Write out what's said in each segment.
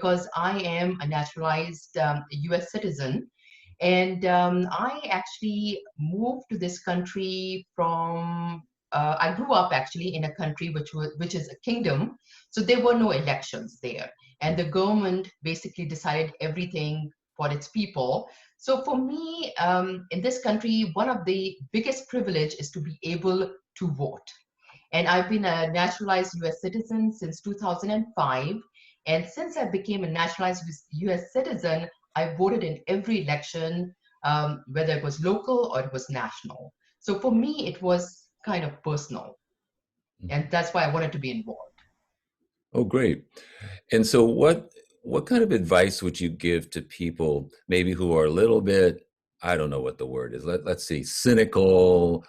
because I am a naturalized US citizen. And I actually moved to this country from, I grew up actually in a country which is a kingdom. So there were no elections there. And the government basically decided everything for its people. So for me, in this country, one of the biggest privilege is to be able to vote. And I've been a naturalized US citizen since 2005. And since I became a naturalized US citizen, I voted in every election, whether it was local or it was national. So for me, it was kind of personal. And that's why I wanted to be involved. Oh, great. And so what kind of advice would you give to people maybe who are a little bit, I don't know what the word is. Let's see, cynical,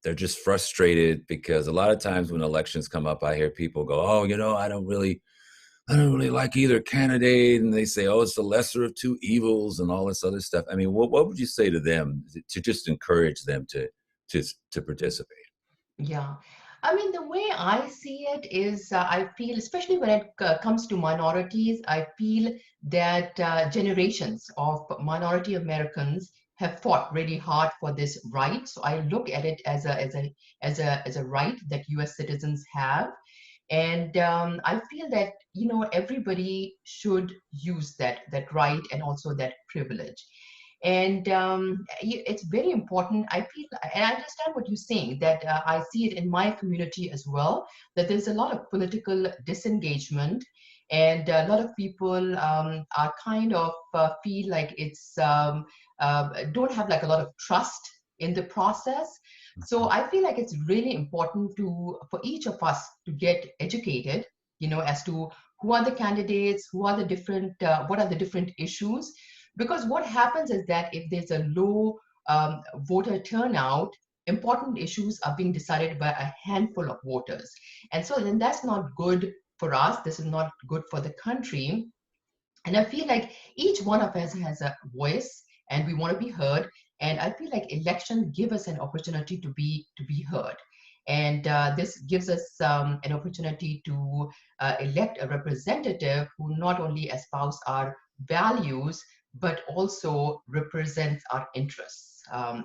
they're just frustrated because a lot of times when elections come up, I hear people go, "Oh, I don't really like either candidate," and they say, "Oh, it's the lesser of two evils," and all this other stuff. I mean, what would you say to them to just encourage them to participate? Yeah. I mean, the way I see it is, I feel, especially when it comes to minorities, I feel that generations of minority Americans have fought really hard for this right. So I look at it as a right that U.S. citizens have, and I feel that everybody should use that right and also that privilege. And it's very important. I feel, and I understand what you're saying, that I see it in my community as well, that there's a lot of political disengagement, and a lot of people are kind of feel like it's don't have like a lot of trust in the process. So I feel like it's really important for each of us to get educated, as to who are the candidates, what are the different issues. Because what happens is that if there's a low voter turnout, important issues are being decided by a handful of voters. And so then that's not good for us. This is not good for the country. And I feel like each one of us has a voice and we want to be heard. And I feel like elections give us an opportunity to be heard. And this gives us an opportunity to elect a representative who not only espouse our values, but also represents our interests.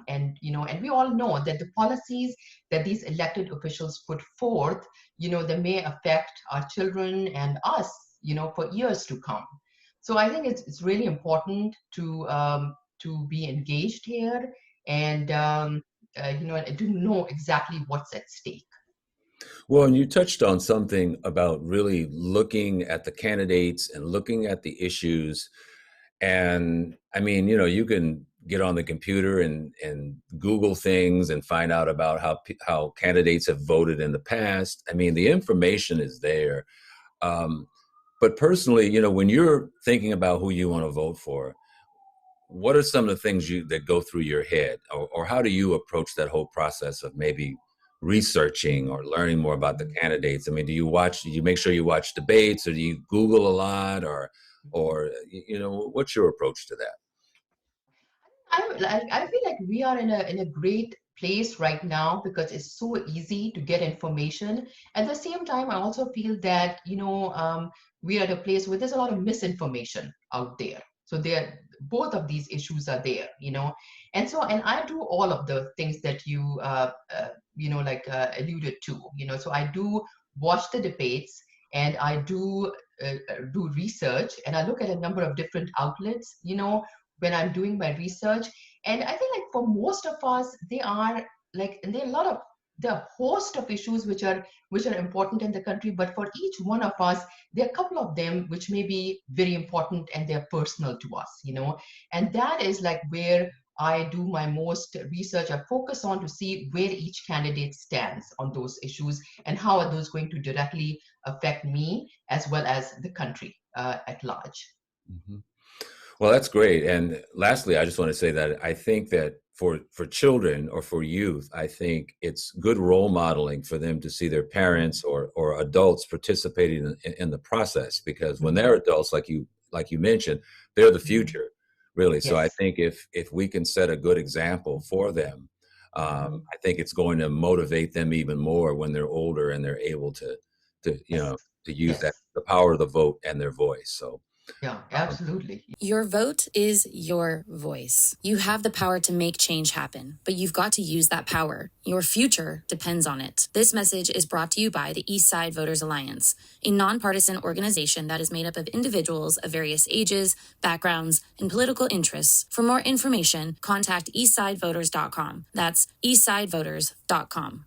And we all know that the policies that these elected officials put forth, they may affect our children and us, for years to come. So I think it's really important to be engaged here, and to know exactly what's at stake. Well, and you touched on something about really looking at the candidates and looking at the issues. And I mean, you can get on the computer and Google things and find out about how candidates have voted in the past. I mean, the information is there. Um, but personally, when you're thinking about who you want to vote for, what are some of the things that go through your head, or how do you approach that whole process of maybe researching or learning more about the candidates? I mean, do you make sure you watch debates, or do you Google a lot, or what's your approach to that? I feel like we are in a great place right now because it's so easy to get information. At the same time, I also feel that we are at a place where there's a lot of misinformation out there. So both of these issues are there, and I do all of the things that you like alluded to, So I do watch the debates, and I do research, and I look at a number of different outlets, when I'm doing my research. And I think like for most of us, they are like, and there are a lot of the host of issues which are important in the country, but for each one of us, there are a couple of them which may be very important and they're personal to us, and that is like where I do my most research. I focus on to see where each candidate stands on those issues and how are those going to directly affect me as well as the country at large. Mhm. Well, that's great. And lastly, I just want to say that I think that for children or for youth, I think it's good role modeling for them to see their parents or adults participating in the process, because when they're Mhm. adults, like you mentioned, they're the Mhm. future, really. So I Yes. think if we can set a good example for them, Mhm. I think it's going to motivate them even more when they're older and they're able to Yes. to use that Yes. the power of the vote and their voice. So, Yeah, um, absolutely. Your vote is your voice. You have the power to make change happen, but you've got to use that power. Your future depends on it. This message is brought to you by the Eastside Voters Alliance, a nonpartisan organization that is made up of individuals of various ages, backgrounds, and political interests. For more information, contact eastsidevoters.com. That's eastsidevoters.com.